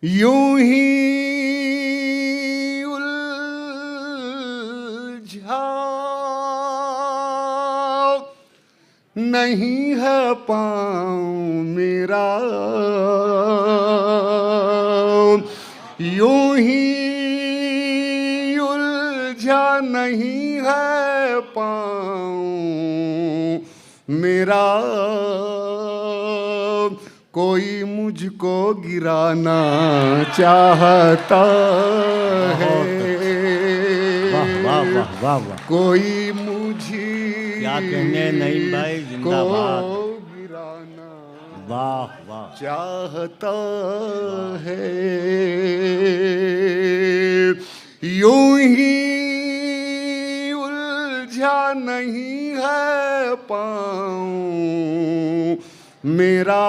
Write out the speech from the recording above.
यूं ही उलझा नहीं है पाँव मेरा, यूं ही उलझा नहीं है पाँव मेरा, कोई मुझको गिराना चाहता है। वाह वाह वाह वाह वाह, कोई मुझे क्या कहने नईम भाई, जिंदाबाद। गिराना वाह वाह, चाहता है। यूं ही उलझा नहीं है पाँव मेरा,